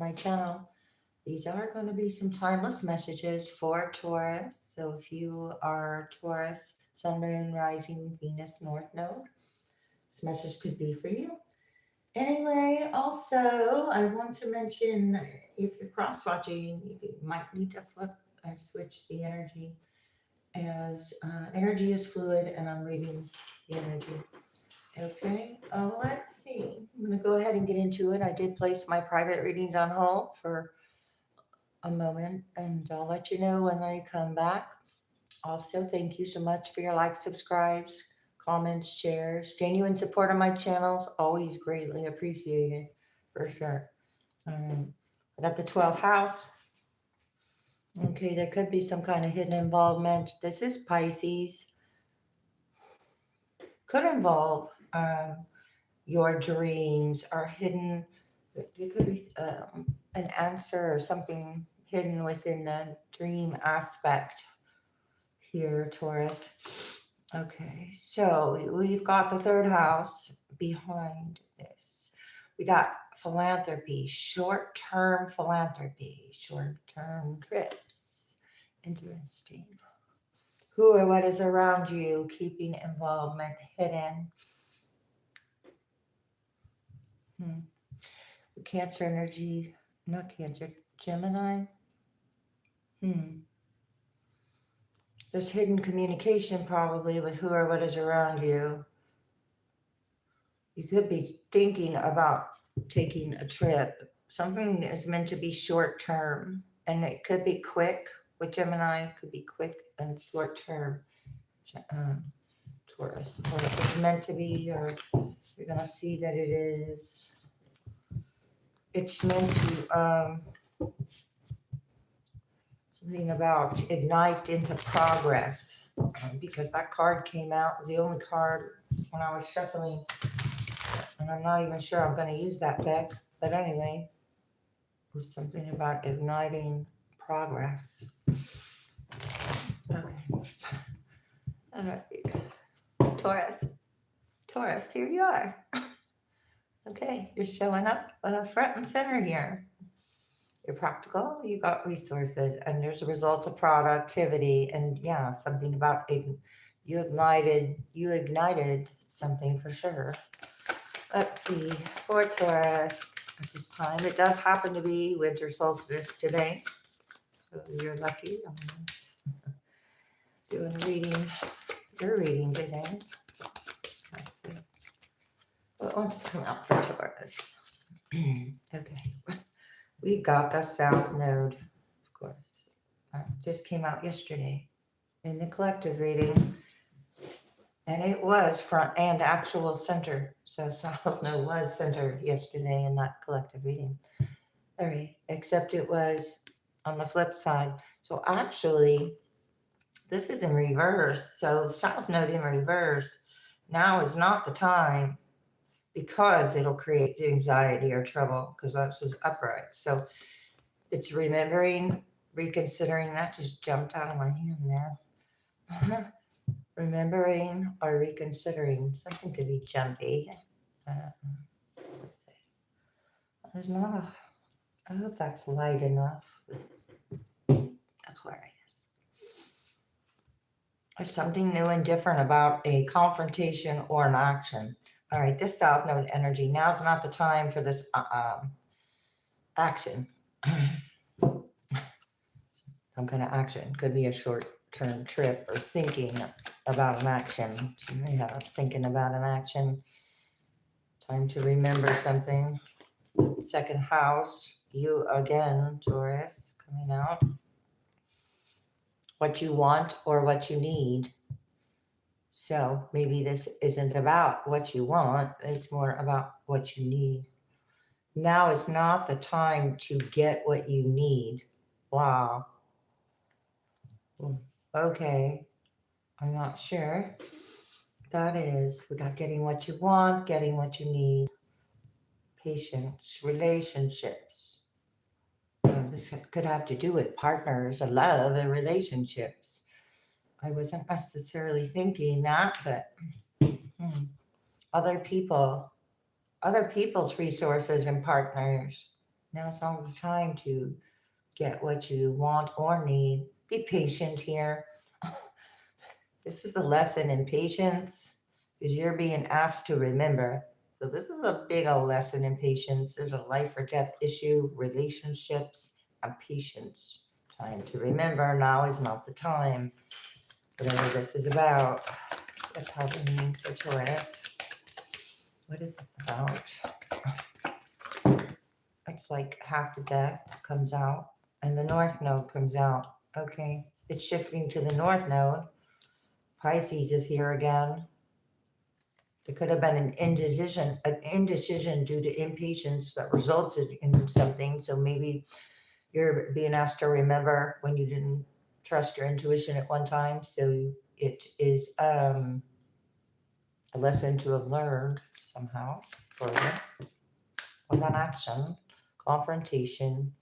my channel. These are going to be some timeless messages for Taurus. So if you are Taurus, Sun, Moon, Rising, Venus, North Node, this message could be for you. Anyway, also, I want to mention if you're cross watching, you might need to flip or switch the energy, as energy is fluid and I'm reading the energy. Okay, let's see. I'm going to go ahead and get into it. I did place my private readings on hold for a moment, and I'll let you know when I come back. Also, thank you so much for your likes, subscribes, comments, shares, genuine support on my channels. Always greatly appreciated, for sure. I got the 12th house. Okay, there could be some kind of hidden involvement. This is Pisces. Could involve your dreams are hidden. There could be an answer or something hidden within the dream aspect here, Taurus. Okay, so we've got the third house behind this. We got philanthropy, short-term philanthropy, short-term trips. Interesting. Who or what is around you, keeping involvement hidden. Cancer energy, not Cancer, Gemini. There's hidden communication probably with who or what is around you. You could be thinking about taking a trip. Something is meant to be short term, and it could be quick. With Gemini, it could be quick and short term. Taurus, or it's meant to be, or you're going to see that it is. It's meant to, something about ignite into progress, because that card came out. It was the only card when I was shuffling, and I'm not even sure I'm going to use that deck, but anyway, it was something about igniting progress. Okay. All right. Taurus, here you are. Okay, you're showing up front and center here. You're practical, you got resources, and there's results of productivity, and yeah, something about you ignited something for sure. Let's see, for Taurus at this time, it does happen to be winter solstice today, so you're lucky. I'm doing your reading today. Let's see. What wants to come out for Taurus? Okay. We got the South Node, of course. Just came out yesterday in the collective reading. And it was front and actual center. So South Node was centered yesterday in that collective reading. All right. Except it was on the flip side. So actually, this is in reverse. So South Node in reverse. Now is not the time, because it'll create anxiety or trouble, because that's just upright. So it's remembering, reconsidering. That just jumped out of my hand there. Remembering or reconsidering. Something could be jumpy. Let's see. There's not a, I hope that's light enough. Aquarius. There's something new and different about a confrontation or an action. All right, this South Node energy. Now's not the time for this action. Some kind of action. Could be a short-term trip or thinking about an action. Yeah, thinking about an action. Time to remember something. Second house. You again, Taurus, coming out. What you want or what you need. So maybe this isn't about what you want, it's more about what you need. Now is not the time to get what you need. Wow. Okay. I'm not sure. That is, we got getting what you want, getting what you need. Patience, relationships. This could have to do with partners, love, and relationships. I wasn't necessarily thinking that, but other people's resources and partners. Now's not the time to get what you want or need. Be patient here. This is a lesson in patience because you're being asked to remember. So this is a big old lesson in patience. There's a life or death issue, relationships, and patience. Time to remember. Now is not the time. Whatever this is about. That's how we mean for Taurus. What is this about? It's like half the deck comes out and the North Node comes out. Okay, it's shifting to the North Node. Pisces is here again. There could have been an indecision due to impatience that resulted in something. So maybe you're being asked to remember when you didn't trust your intuition at one time. So it is a lesson to have learned somehow further. With an action, confrontation.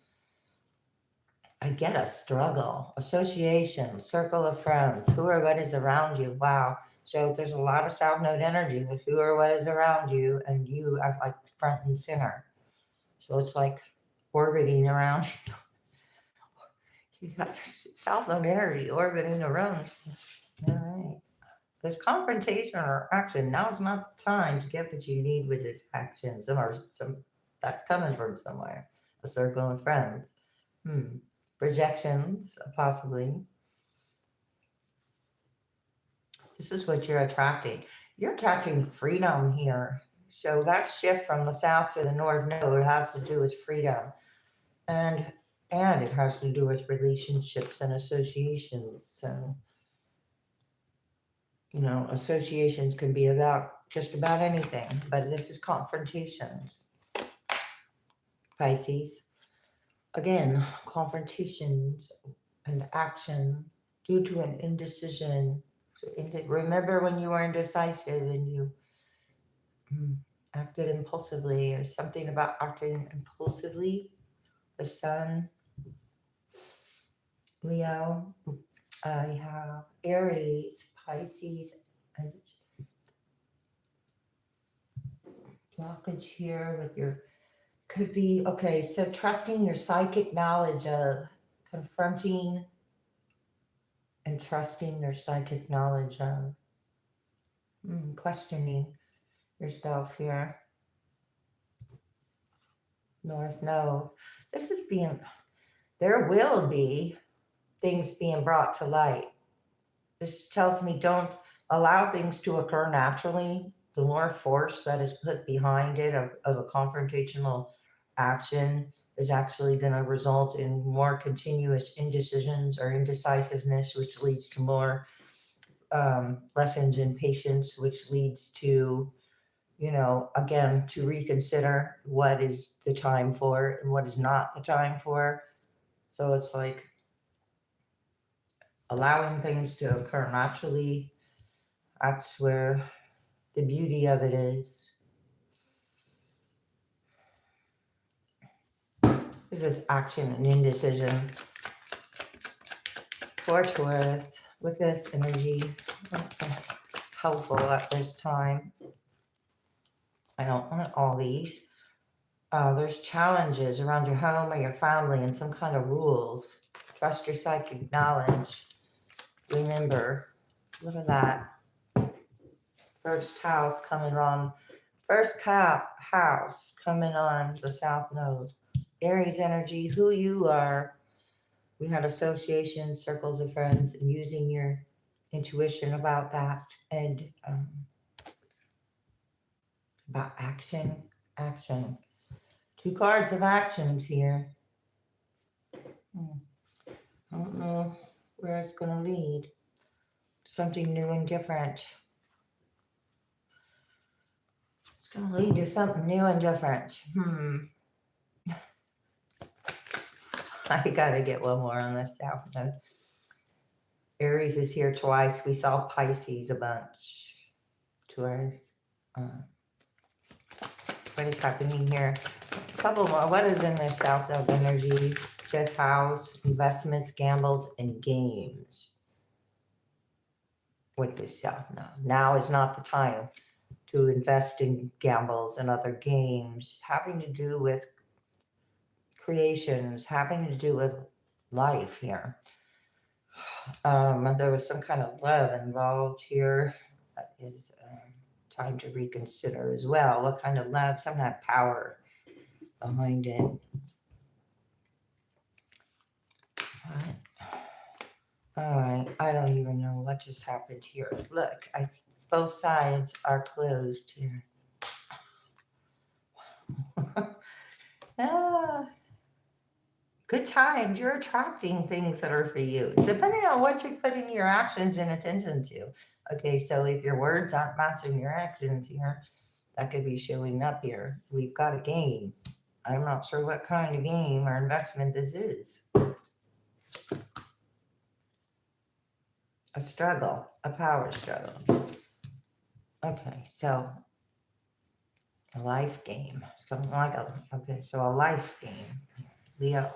I get a struggle, association, circle of friends, who or what is around you. Wow. So there's a lot of South Node energy with who or what is around you, and you are like front and center. So it's like orbiting around you. You got South Node energy orbiting around you. All right. This confrontation or action, now's not the time to get what you need with this action. Some that's coming from somewhere. A circle of friends. Projections, possibly. This is what you're attracting. You're attracting freedom here. So that shift from the south to the north node has to do with freedom. And it has to do with relationships and associations. So, associations can be about just about anything, but this is confrontations. Pisces. Again, confrontations and action due to an indecision. So remember when you were indecisive and you acted impulsively, or something about acting impulsively. The sun, Leo. I have Aries, Pisces, and blockage here with your, could be, okay, so trusting your psychic knowledge of confronting and trusting your psychic knowledge of questioning yourself here. North Node. This is there will be things being brought to light. This tells me don't allow things to occur naturally. The more force that is put behind it of a confrontational action is actually going to result in more continuous indecisions or indecisiveness, which leads to more lessons in patience, which leads to, again, to reconsider what is the time for and what is not the time for. So it's like allowing things to occur naturally. That's where the beauty of it is. This is action and indecision for Taurus with this energy. It's helpful at this time. I don't want all these. There's challenges around your home or your family and some kind of rules. Trust your psychic knowledge. Remember, look at that. First house coming on. First house coming on the south node. Aries energy, who you are. We had associations, circles of friends, and using your intuition about that, and about action. 2 cards of actions here. I don't know where it's going to lead. Something new and different. It's going to lead to something new and different. I got to get one more on this south node. Aries is here twice. We saw Pisces a bunch. Taurus. What is happening here? A couple more. What is in their south node energy? 5th house, investments, gambles, and games. With this south node. Now is not the time to invest in gambles and other games having to do with creations having to do with life here. There was some kind of love involved here. That is time to reconsider as well. What kind of love? Some kind of power behind it. All right, I don't even know what just happened here. Look, both sides are closed here. Good times. You're attracting things that are for you, depending on what you're putting your actions and attention to. Okay, so if your words aren't matching your actions here, that could be showing up here. We've got a game. I'm not sure what kind of game or investment this is. A struggle, a power struggle. Okay, so a life game. Something like okay, so a life game. Leo.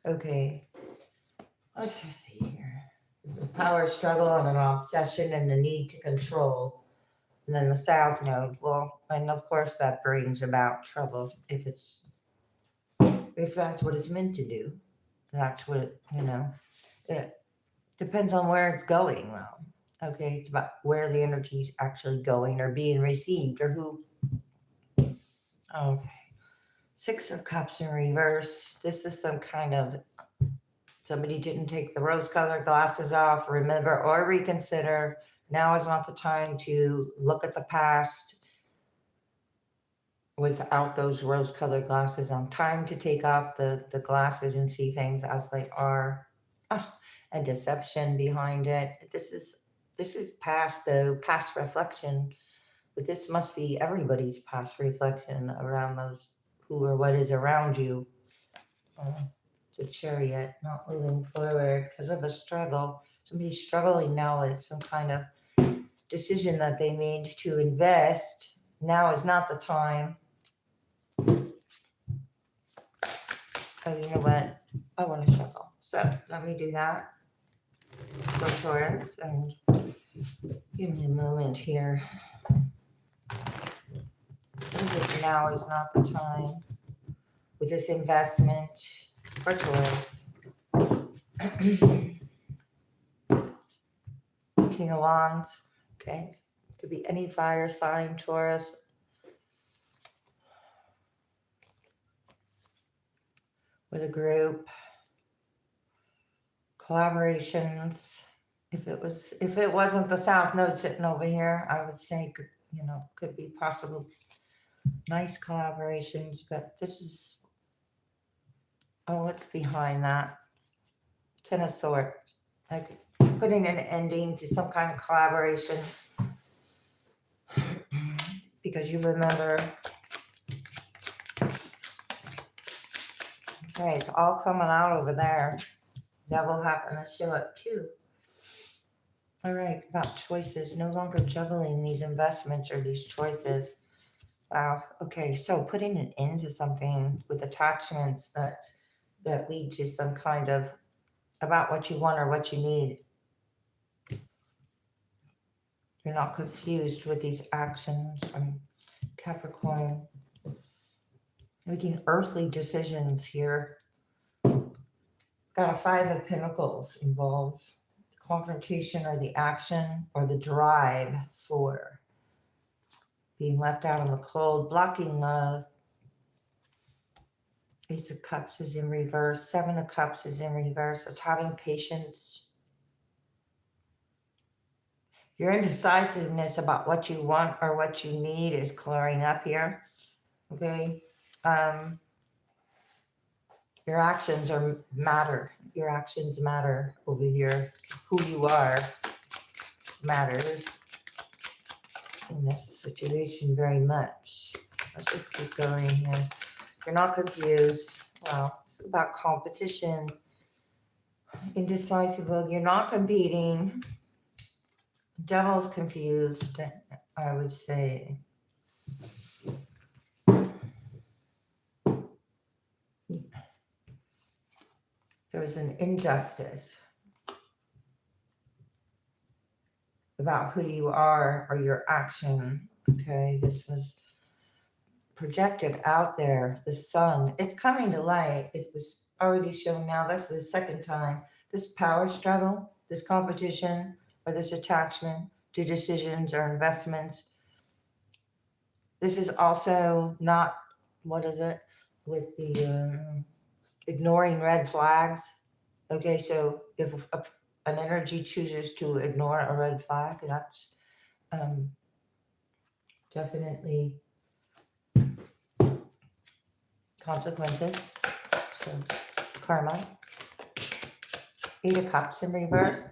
Okay, let's just see here. The power struggle and an obsession and the need to control. And then the South Node. Well, and of course that brings about trouble if that's what it's meant to do. That's what it depends on where it's going though. Okay, it's about where the energy is actually going or being received or who. Okay. 6 of Cups in reverse. This is some kind of somebody didn't take the rose-colored glasses off, remember or reconsider. Now is not the time to look at the past without those rose-colored glasses on. Time to take off the glasses and see things as they are. And deception behind it. This is past though, past reflection. But this must be everybody's past reflection around those who or what is around you. The Chariot, not moving forward because of a struggle. Somebody's struggling now with some kind of decision that they made to invest. Now is not the time. Oh, you know what? I want to shuffle. So let me do that. Go Taurus and give me a moment here. This now is not the time with this investment for Taurus. King of Wands. Okay. Could be any fire sign, Taurus. With a group. Collaborations. If it wasn't the South Node sitting over here, I would say, could be possible nice collaborations, but this is, what's behind that? 10 of Swords. Like putting an ending to some kind of collaboration. Because you remember, okay, it's all coming out over there. Devil happened to show up too. All right, about choices. No longer juggling these investments or these choices. Wow. Okay, so putting an end to something with attachments that lead to some kind of about what you want or what you need. You're not confused with these actions. Capricorn. Making earthly decisions here. Got a 5 of Pentacles involved. The confrontation or the action or the drive for being left out in the cold, blocking love. Ace of Cups is in reverse. 7 of Cups is in reverse. It's having patience. Your indecisiveness about what you want or what you need is clearing up here. Okay. Your actions matter. Your actions matter over here. Who you are matters in this situation very much. Let's just keep going here. You're not confused. Well, it's about competition. Indecisive. You're not competing. Devil's confused, I would say. There was an injustice about who you are or your action. Okay, this was projected out there, the sun, it's coming to light. It was already shown now. This is the second time. This power struggle, this competition, or this attachment to decisions or investments. This is also not, what is it, with the ignoring red flags. Okay, so if an energy chooses to ignore a red flag, that's definitely consequences. So karma. 8 of Cups in reverse.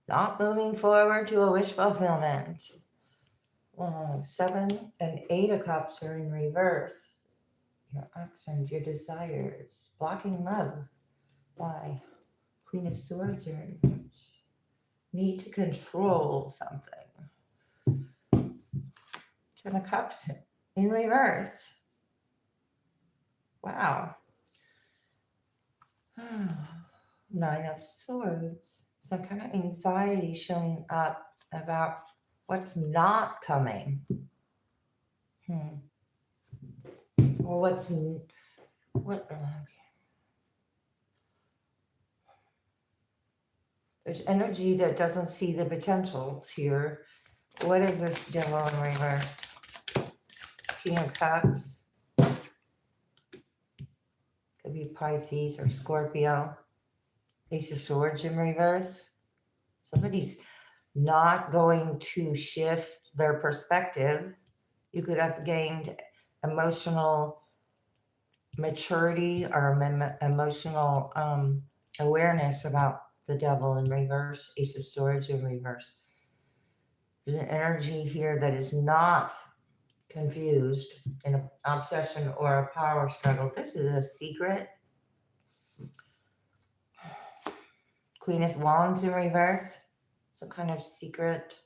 Not moving forward to a wish fulfillment. 7 and 8 of Cups are in reverse. Your actions, your desires, blocking love. Why? Queen of Swords are in reverse. Need to control something. 10 of Cups in reverse. Wow. 9 of Swords. Some kind of anxiety showing up about what's not coming. Or what? There's energy that doesn't see the potentials here. What is this Devil in reverse? King of Cups. Could be Pisces or Scorpio. Ace of Swords in reverse. Somebody's not going to shift their perspective. You could have gained emotional maturity or emotional awareness about the Devil in reverse, Ace of Swords in reverse. There's an energy here that is not confused in an obsession or a power struggle. This is a secret. Queen of Wands in reverse. Some kind of secret,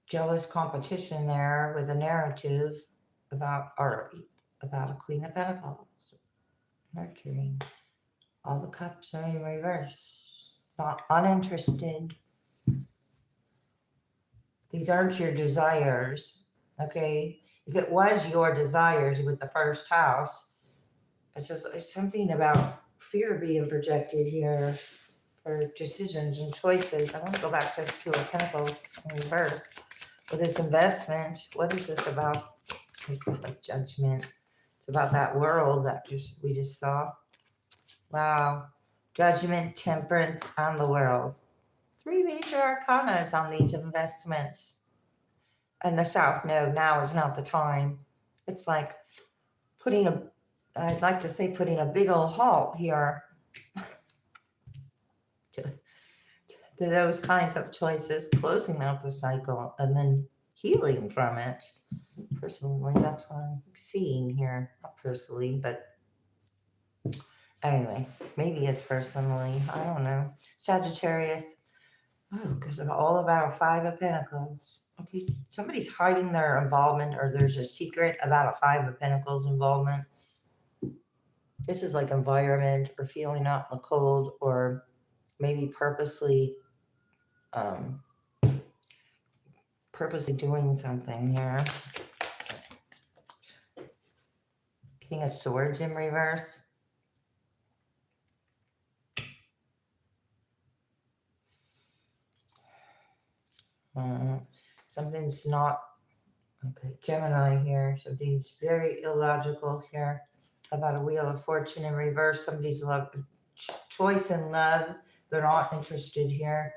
jealous competition there with a narrative about a Queen of Pentacles. Nurturing. All the Cups are in reverse. Not uninterested. These aren't your desires, okay? If it was your desires with the first house, it's something about fear being projected here for decisions and choices. I want to go back to this Two of Pentacles in reverse. For this investment, what is this about? This is like judgment. It's about that world that we just saw. Wow. Judgment, temperance, and the world. 3 major arcanas on these investments. And the South Node, now is not the time. It's like I'd like to say putting a big old halt here to those kinds of choices, closing out the cycle and then healing from it. Personally, that's what I'm seeing here. Not personally, but anyway, maybe it's personally. I don't know. Sagittarius. Oh, because it's all about a 5 of Pentacles. Okay, somebody's hiding their involvement, or there's a secret about a 5 of Pentacles involvement. This is like environment or feeling out in the cold, or maybe purposely doing something here. King of Swords in reverse. Something's not okay. Gemini here. Something's very illogical here about a Wheel of Fortune in reverse. Somebody's choice in love. They're not interested here.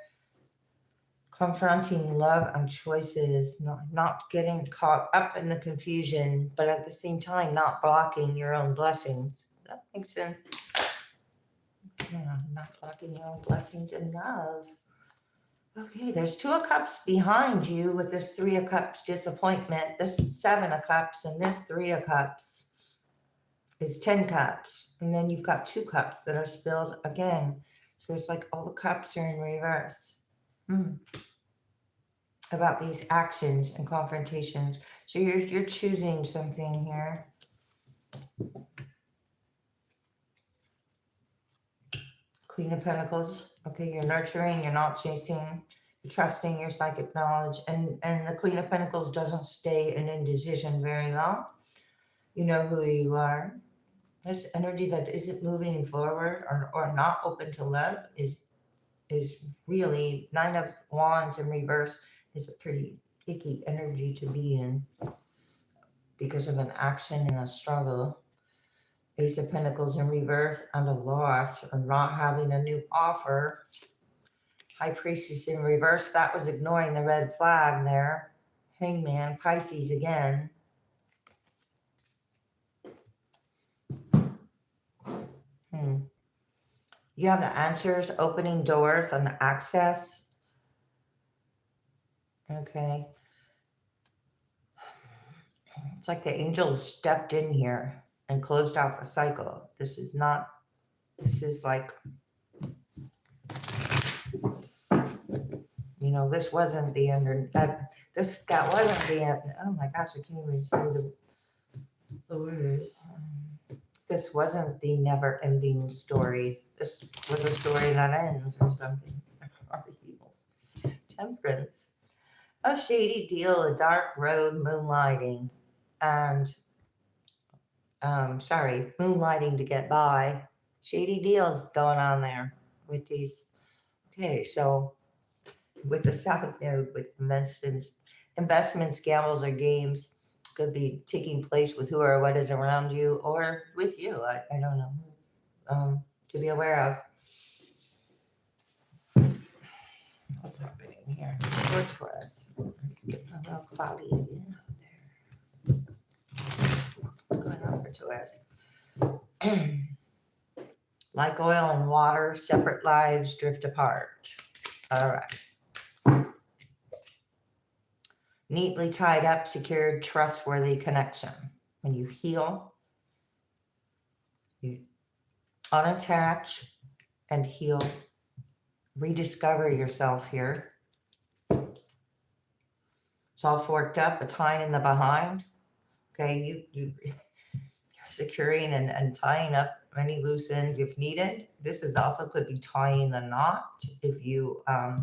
Confronting love and choices, not getting caught up in the confusion, but at the same time, not blocking your own blessings. That makes sense. Yeah, not blocking your own blessings in love. Okay, there's 2 of Cups behind you with this 3 of Cups disappointment, this 7 of Cups, and this 3 of Cups is 10 Cups. And then you've got 2 Cups that are spilled again. So it's like all the Cups are in reverse. About these actions and confrontations. So you're choosing something here. Queen of Pentacles. Okay, you're nurturing, you're not chasing. trusting your psychic knowledge, and the Queen of Pentacles doesn't stay in indecision very long. You know who you are. This energy that isn't moving forward or not open to love is really Nine of Wands in reverse is a pretty icky energy to be in because of an action and a struggle. Ace of Pentacles in reverse and a loss or not having a new offer. High Priestess in reverse, that was ignoring the red flag there. Hangman, Pisces again. You have the answers, opening doors and access. Okay. It's like the angels stepped in here and closed out the cycle. This is like, you know, this wasn't the end. That wasn't the end. Oh my gosh, I can't even say the words. This wasn't the never ending story. This was a story that ends or something. Temperance. A shady deal, a dark road, moonlighting. And moonlighting to get by. Shady deals going on there with these. Okay, so with the South Node, with investments, gambles, or games, could be taking place with who or what is around you or with you. I don't know. To be aware of. What's happening here? For Taurus. It's getting a little cloudy again out there. What's going on for Taurus? Like oil and water, separate lives drift apart. All right. Neatly tied up, secured, trustworthy connection. When you heal, you unattach and heal, rediscover yourself here. It's all forked up, a tying in the behind. Okay, you're securing and tying up any loose ends if needed. This is also could be tying the knot if you are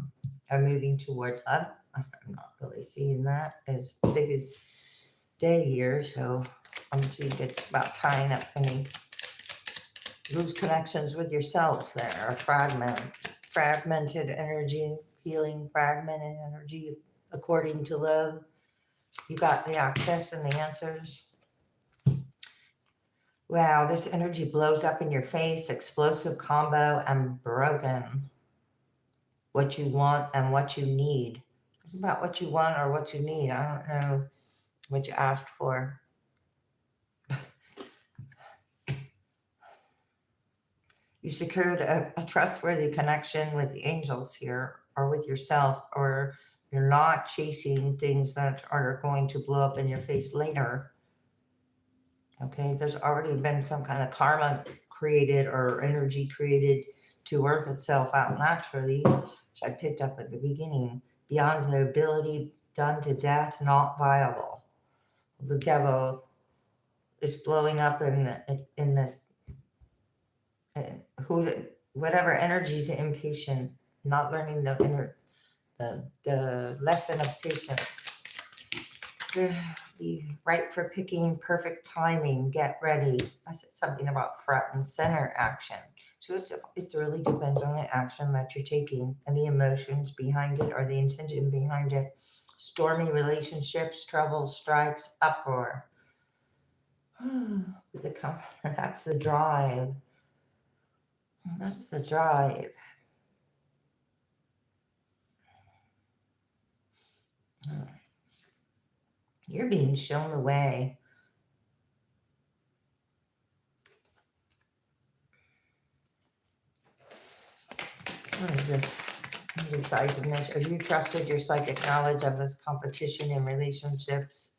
moving toward love. I'm not really seeing that as big as day here, so I'm seeing it's about tying up any loose connections with yourself there, a fragmented energy, healing fragmented energy according to love. You got the access and the answers. Wow, this energy blows up in your face, explosive combo and broken. What you want and what you need. It's about what you want or what you need. I don't know what you asked for. You secured a trustworthy connection with the angels here or with yourself, or you're not chasing things that are going to blow up in your face later. Okay, there's already been some kind of karma created or energy created to work itself out naturally, which I picked up at the beginning. Beyond the ability, done to death, not viable. The devil is blowing up in this. Whatever energy is impatient, not learning the lesson of patience. Be right for picking, perfect timing, get ready. I said something about front and center action. So it really depends on the action that you're taking and the emotions behind it or the intention behind it. Stormy relationships, trouble, strikes, uproar. That's the drive. That's the drive. You're being shown the way. What is this? Indecisiveness. Have you trusted your psychic knowledge of this competition in relationships?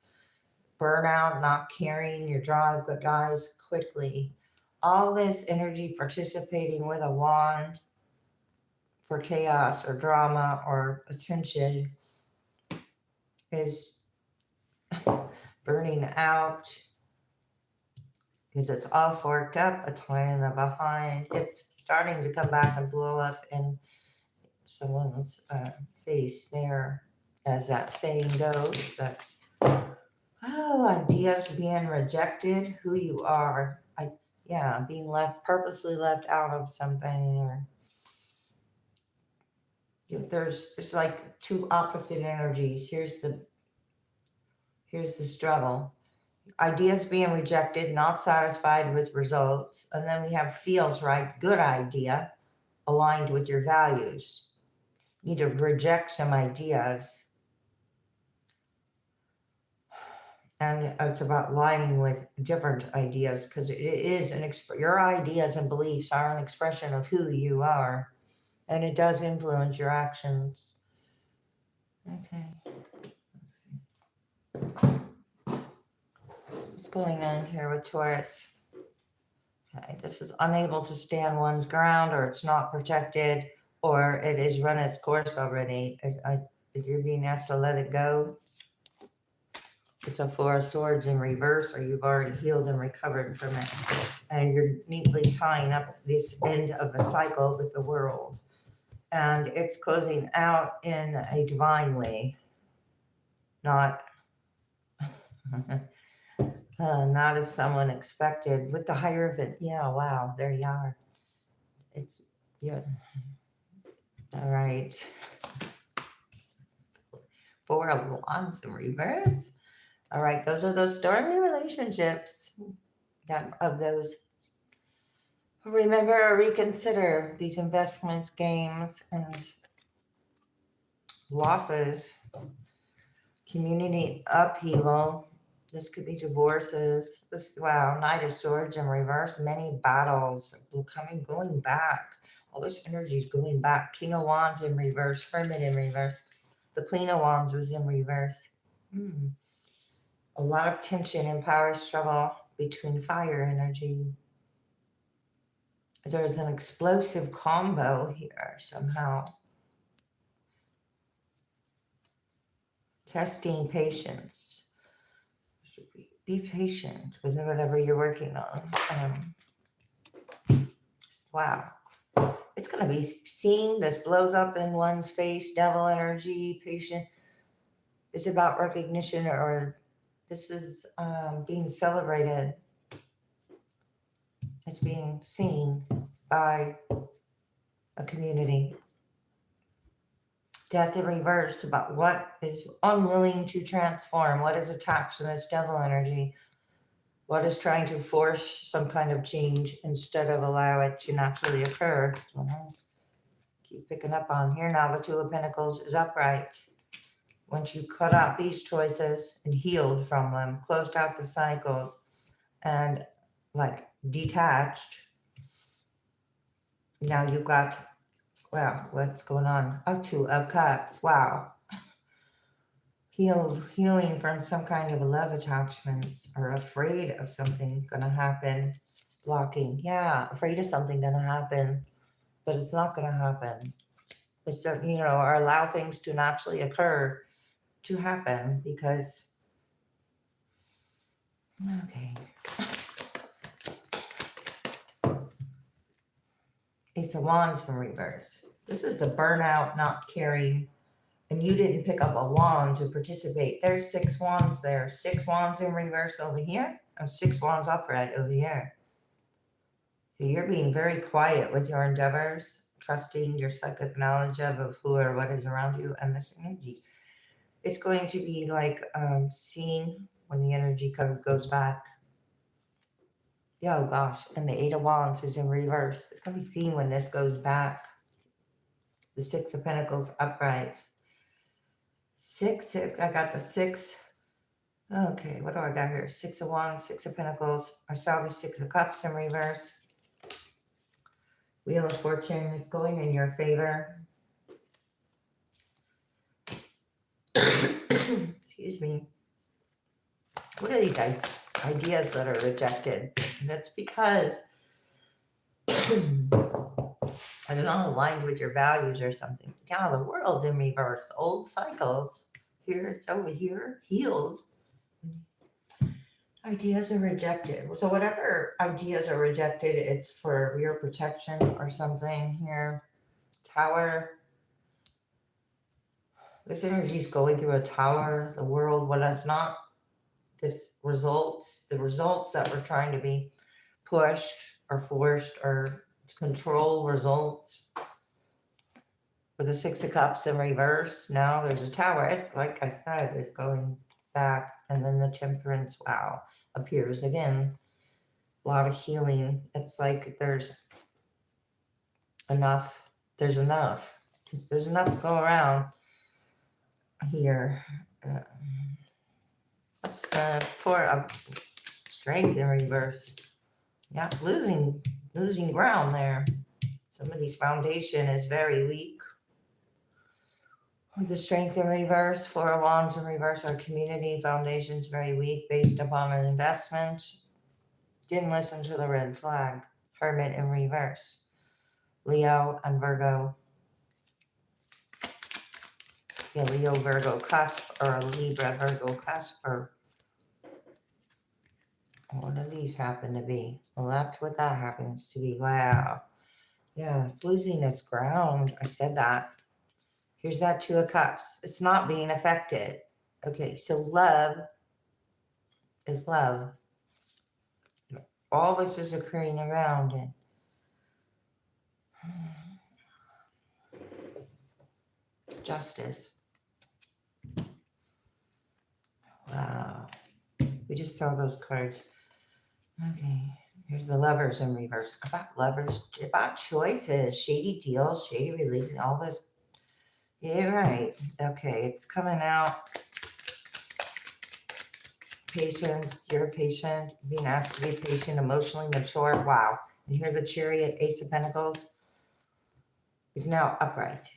Burnout, not caring your drive, but guys, quickly. All this energy participating with a wand for chaos or drama or attention is burning out because it's all forked up, a tie in the behind. It's starting to come back and blow up, and someone's face there. As that saying goes, that's, ideas being rejected, who you are. Yeah, being purposely left out of something, or it's like two opposite energies. Here's the struggle. Ideas being rejected, not satisfied with results, and then we have feels right, good idea, aligned with your values. You need to reject some ideas, and it's about aligning with different ideas, because it is your ideas and beliefs are an expression of who you are, and it does influence your actions. Okay, let's see what's going on here with Taurus. Okay, this is unable to stand one's ground, or it's not protected, or it has run its course already. If you're being asked to let it go, it's a Four of Swords in reverse, or you've already healed and recovered from it. And you're neatly tying up this end of the cycle with the world. And it's closing out in a divine way, not not as someone expected. With the Hierophant, yeah, wow, there you are. It's, yeah. All right. Four of Wands in reverse. All right, those are those stormy relationships. Of those. Remember or reconsider these investments, games, and losses. Community upheaval. This could be divorces. Wow, Knight of Swords in reverse. Many battles going back. All this energy is going back. King of Wands in reverse. Hermit in reverse. The Queen of Wands was in reverse. A lot of tension and power struggle between fire energy. There's an explosive combo here somehow. Testing patience. Be patient with whatever you're working on. Wow. It's going to be seen. This blows up in one's face. Devil energy, patient. It's about recognition, or this is being celebrated. It's being seen by a community. Death in reverse, about what is unwilling to transform, what is attached to this devil energy, what is trying to force some kind of change instead of allow it to naturally occur. Keep picking up on here. Now the Two of Pentacles is upright. Once you cut out these choices and healed from them, closed out the cycles, and like detached, now you've got, wow, what's going on? A Two of Cups. Wow. Healing from some kind of love attachments, or afraid of something going to happen. Blocking. Yeah, afraid of something going to happen, but it's not going to happen. It's, or allow things to naturally occur to happen, because, okay. Ace of Wands from reverse. This is the burnout, not caring, and you didn't pick up a wand to participate. There's 6 wands there. 6 wands in reverse over here, and 6 wands upright over here. You're being very quiet with your endeavors, trusting your psychic knowledge of who or what is around you and this energy. It's going to be like seen when the energy goes back. Yeah, oh gosh, and the 8 of Wands is in reverse. It's going to be seen when this goes back. The 6 of Pentacles upright. 6, I got the 6. Okay, what do I got here? 6 of Wands, 6 of Pentacles. I saw the 6 of Cups in reverse. Wheel of Fortune is going in your favor. Excuse me. What are these ideas that are rejected? And that's because it's not aligned with your values or something. Yeah, the world's in reverse. Old cycles. Here, it's over here, healed. Ideas are rejected. So whatever ideas are rejected, it's for your protection or something here. Tower. This energy is going through a tower, the world, what it's not, this results, the results that we're trying to be pushed or forced or control results. With the Six of Cups in reverse, now there's a tower. It's like I said, it's going back, and then the Temperance, wow, appears again. A lot of healing. It's like there's enough. There's enough. There's enough to go around here. That's the Four of Strength in reverse. Yeah, losing ground there. Somebody's foundation is very weak. With the Strength in reverse, Four of Wands in reverse, our community foundation is very weak based upon an investment. Didn't listen to the red flag. Hermit in reverse. Leo and Virgo. Yeah, Leo, Virgo cusp, or a Libra, Virgo cusp, or what do these happen to be? Well, that's what that happens to be. Wow. Yeah, it's losing its ground. I said that. Here's that Two of Cups. It's not being affected. Okay, so love is love. All this is occurring around it. Justice. Wow. We just saw those cards. Okay. Here's the Lovers in reverse. About lovers, about choices, shady deals, shady releasing, all this. Yeah, right. Okay, it's coming out. Patience, you're patient, being asked to be patient, emotionally mature. Wow. And here the Chariot, Ace of Pentacles, is now upright.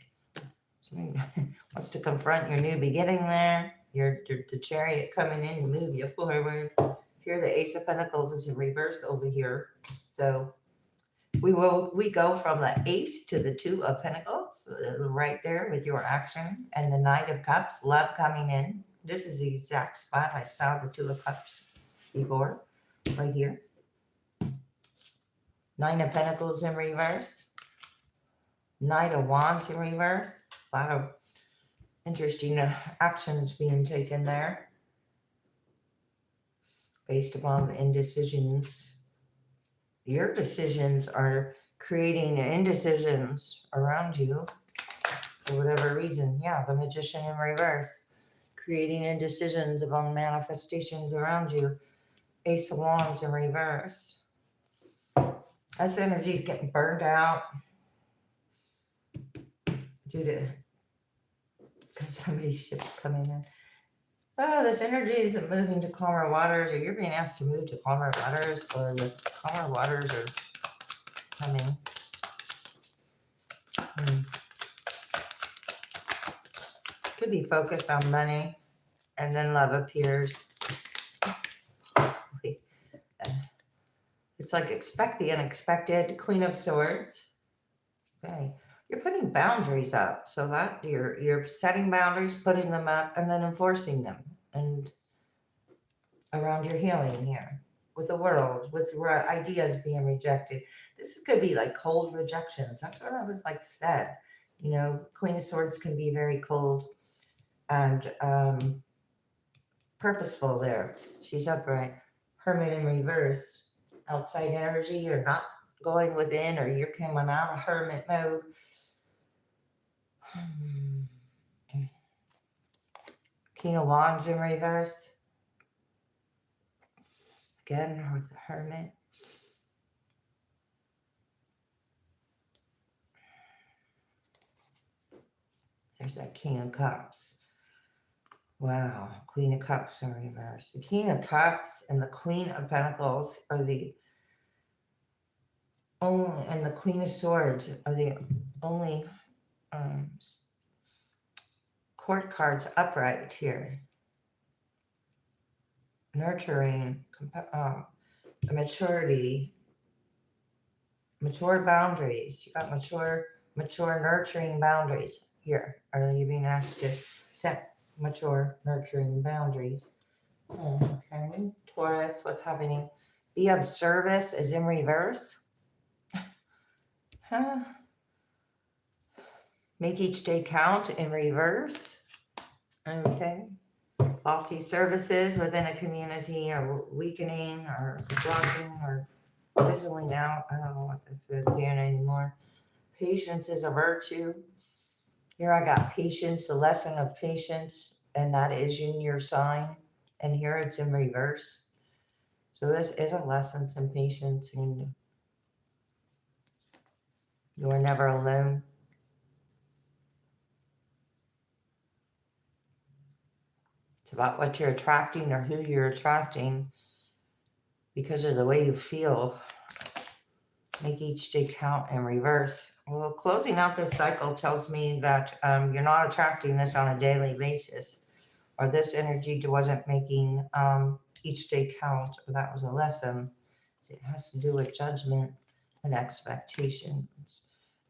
Somebody wants to confront your new beginning there. You're the Chariot coming in to move you forward. Here the Ace of Pentacles is in reverse over here. So we go from the Ace to the Two of Pentacles right there with your action, and the Knight of Cups, love coming in. This is the exact spot I saw the Two of Cups before, right here. Nine of Pentacles in reverse. Knight of Wands in reverse. A lot of interesting actions being taken there based upon the indecisions. Your decisions are creating indecisions around you for whatever reason. Yeah, the Magician in reverse. Creating indecisions among manifestations around you. Ace of Wands in reverse. This energy is getting burned out due to somebody's ship's coming in. Oh, this energy is moving to calmer waters, or you're being asked to move to calmer waters, or the calmer waters are coming. Could be focused on money, and then love appears. Possibly. It's like expect the unexpected. Queen of Swords. Okay. You're putting boundaries up, so that you're setting boundaries, putting them up, and then enforcing them, and around your healing here with the world, with ideas being rejected. This could be like cold rejections. That's what I was like said. You know, Queen of Swords can be very cold and purposeful there. She's upright. Hermit in reverse. Outside energy, you're not going within, or you're coming out of hermit mode. King of Wands in reverse. Again, with the Hermit. There's that King of Cups. Wow, Queen of Cups in reverse. The King of Cups and the Queen of Pentacles are the only, and the Queen of Swords are the only court cards upright here. Nurturing, maturity, mature boundaries. You got mature nurturing boundaries here. Are you being asked to set mature nurturing boundaries? Okay. Taurus, what's happening? Be of service is in reverse. Make each day count in reverse. Okay. Faulty services within a community are weakening or blocking or fizzling out. I don't know what this is here anymore. Patience is a virtue. Here I got patience, the lesson of patience, and that is in your sign. And here it's in reverse. So this is a lesson in patience, and you are never alone. It's about what you're attracting or who you're attracting because of the way you feel. Make each day count in reverse. Well, closing out this cycle tells me that you're not attracting this on a daily basis, or this energy wasn't making each day count, or that was a lesson. It has to do with judgment and expectations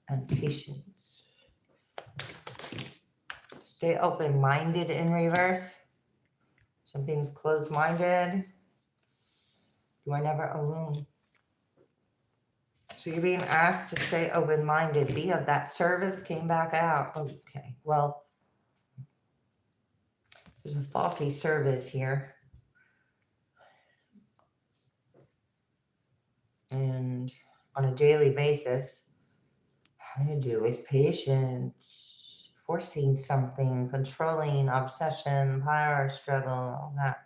and patience. Stay open-minded in reverse. Something's closed-minded. You are never alone. So you're being asked to stay open-minded. Be of that service came back out. Okay, well, there's a faulty service here. And on a daily basis, having to do with patience, forcing something, controlling, obsession, power struggle, all that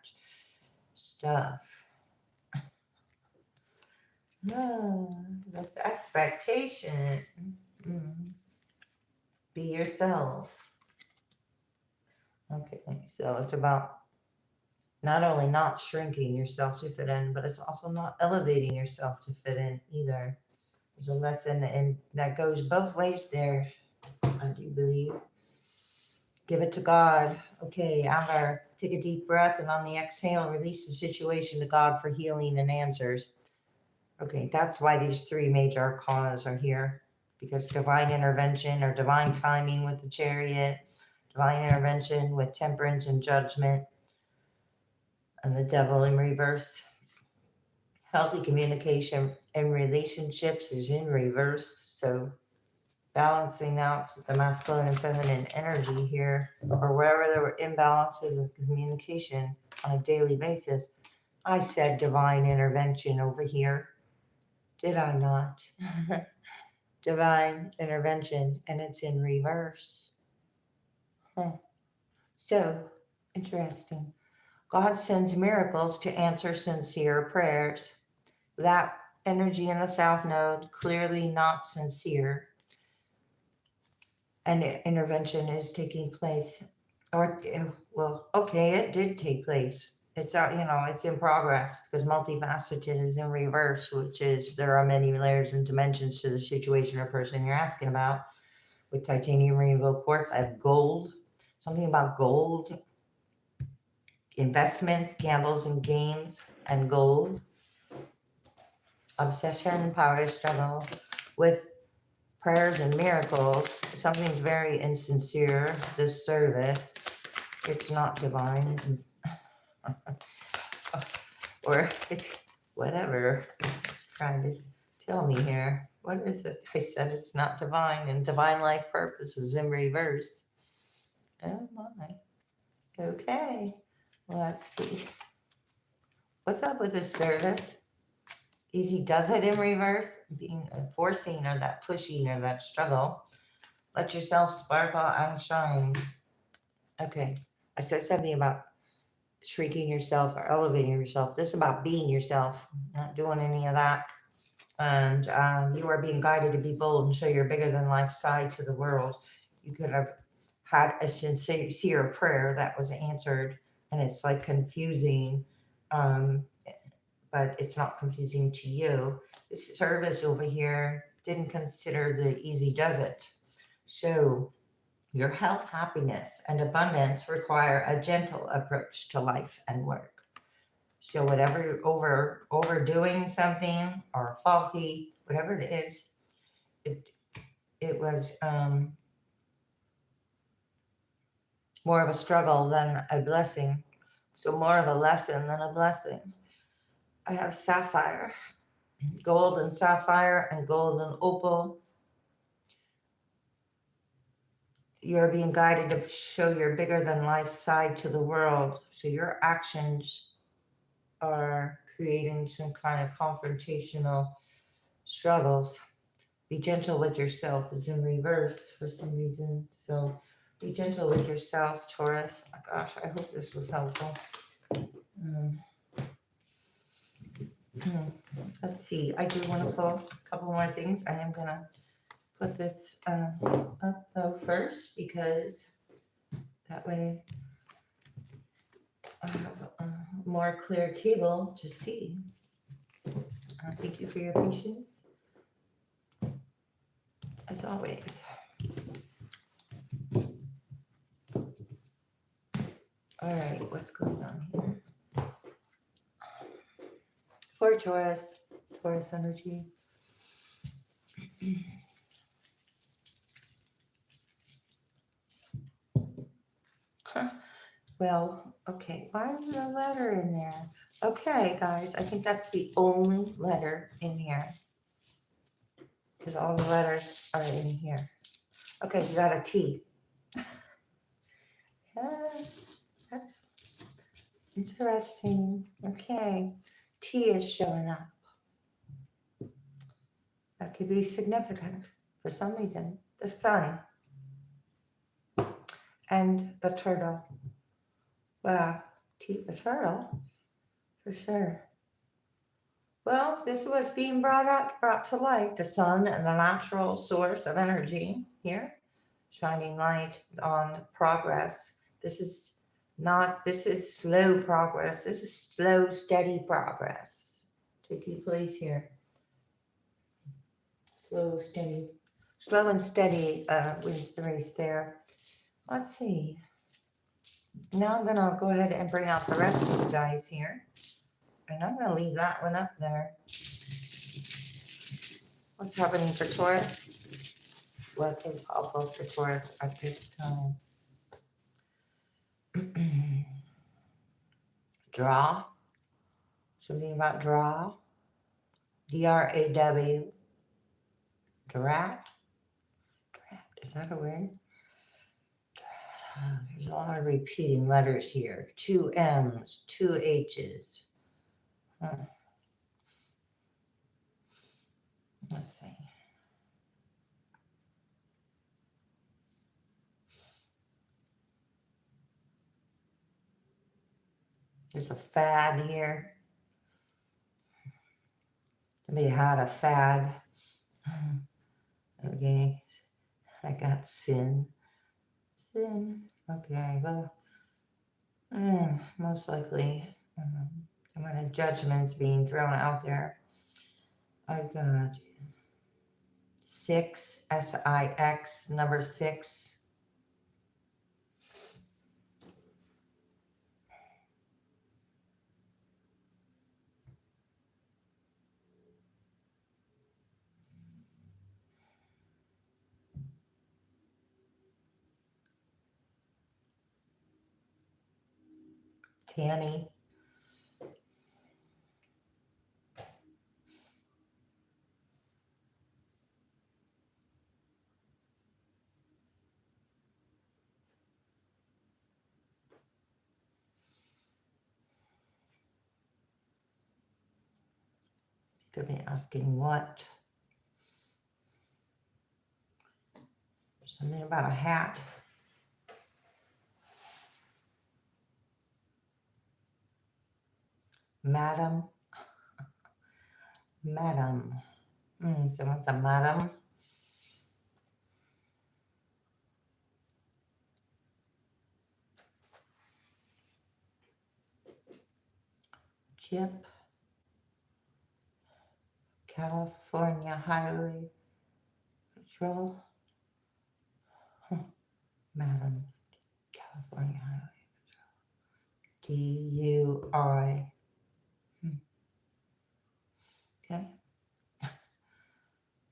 stuff. That's expectation. Be yourself. Okay, so it's about not only not shrinking yourself to fit in, but it's also not elevating yourself to fit in either. There's a lesson and that goes both ways there, I do believe. Give it to God. Okay, Amber, take a deep breath, and on the exhale, release the situation to God for healing and answers. Okay, that's why these three major arcanas are here, because divine intervention or divine timing with the Chariot, divine intervention with temperance and judgment, and the devil in reverse. Healthy communication in relationships is in reverse, so balancing out the masculine and feminine energy here, or wherever there were imbalances in communication on a daily basis. I said divine intervention over here. Did I not? Divine intervention, and it's in reverse. So interesting. God sends miracles to answer sincere prayers. That energy in the South Node, clearly not sincere. And intervention is taking place. Or, well, okay, it did take place. It's it's in progress, because multifaceted is in reverse, which is there are many layers and dimensions to the situation or person you're asking about. With titanium rainbow quartz, I have gold. Something about gold, investments, gambles and games, and gold. Obsession, power struggle. With prayers and miracles, something's very insincere. This service, it's not divine. Or it's whatever it's trying to tell me here. What is it? I said it's not divine, and divine life purpose is in reverse. Oh my. Okay. Well, let's see. What's up with this service? Easy does it in reverse, being forcing or that pushing or that struggle. Let yourself sparkle and shine. Okay. I said something about shrinking yourself or elevating yourself. This is about being yourself, not doing any of that. And you are being guided to be bold and show your bigger than life side to the world. You could have had a sincere prayer that was answered, and it's like confusing, but it's not confusing to you. This service over here didn't consider the easy does it. So your health, happiness, and abundance require a gentle approach to life and work. So whatever you're overdoing something or faulty, whatever it is, it was more of a struggle than a blessing. So more of a lesson than a blessing. I have sapphire, gold and sapphire, and gold and opal. you're being guided to show your bigger than life side to the world. So your actions are creating some kind of confrontational struggles. Be gentle with yourself is in reverse for some reason. So be gentle with yourself, Taurus. Oh, gosh, I hope this was helpful. Let's see. I do want to pull a couple more things. I am going to put this up though first because that way I have a more clear table to see. Thank you for your patience, as always. All right, what's going on here? For Taurus energy. Well, okay, why is there a letter in there? Okay, guys, I think that's the only letter in here. Because all the letters are in here. Okay, you got a T. That's interesting. Okay, T is showing up. That could be significant for some reason. The sun and the turtle. Wow, T for turtle, for sure. Well, this was being brought to light, the sun and the natural source of energy here, shining light on progress. This is slow progress. This is slow, steady progress taking place here. Slow and steady wins the race there. Let's see. Now I'm going to go ahead and bring out the rest of you guys here. And I'm going to leave that one up there. What's happening for Taurus? What is helpful for Taurus at this time? Draw. Something about draw. D-R-A-W. Drat. Drat. Is that a word? Drat. There's a lot of repeating letters here. 2 M's, 2 H's. Let's see. There's a fad here. Somebody had a fad. Okay. I got sin. Okay, well, most likely, some kind of judgments being thrown out there. I've got 6, S-I-X, number 6. Tammy. Could be asking what? Something about a hat. Madam. Someone's a madam. Chip. California Highway Patrol. Madam. California Highway Patrol. D-U-I. Okay.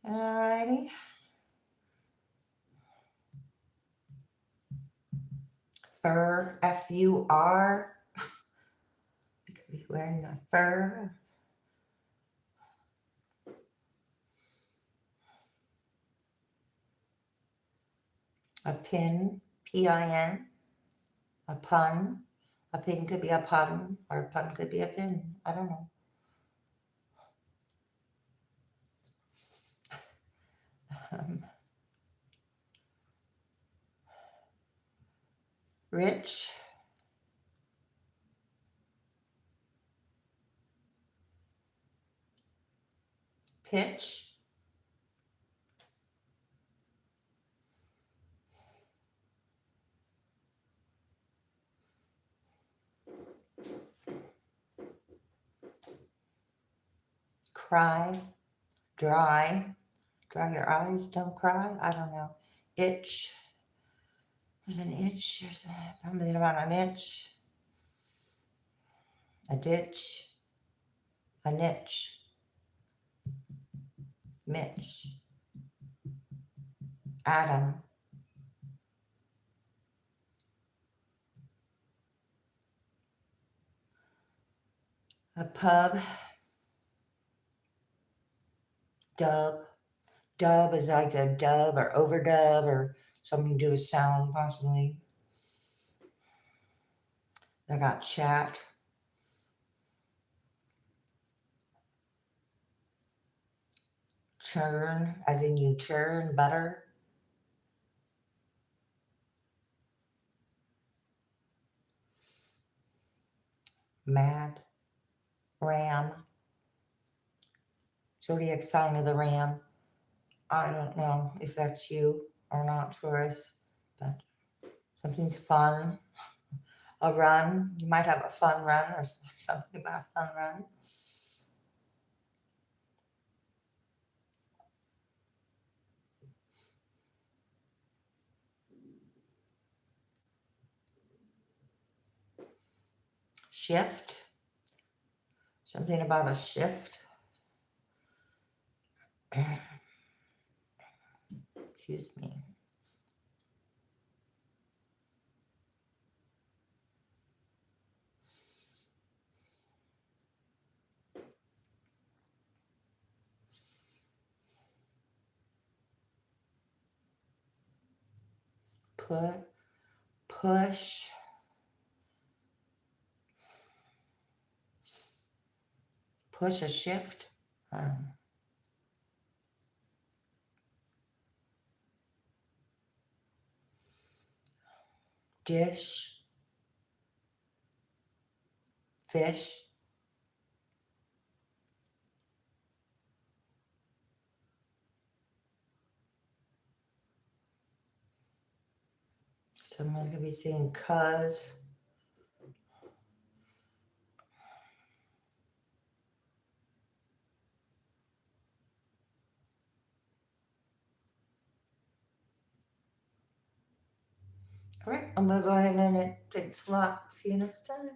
Alrighty. Fur, F-U-R. You could be wearing a fur. A pin, P-I-N, a pun. A pin could be a pun, or a pun could be a pin. I don't know. Rich, pitch, cry, dry. Dry your eyes, don't cry. I don't know. Itch. There's an itch. There's something about an itch. A ditch. A niche. Mitch. Adam. A pub. Dub. Dub is like a dub or overdub or something to do with sound, possibly. I got chat. Churn, as in you churn butter. Mad. Ram. Zodiac sign of the ram. I don't know if that's you or not, Taurus, but something's fun. A run. You might have a fun run or something about a fun run. Shift. Something about a shift. Excuse me. Push. Push a shift. Dish. Fish. Someone could be saying cuz. All right, I'm going to go ahead and end it. Thanks a lot. See you next time.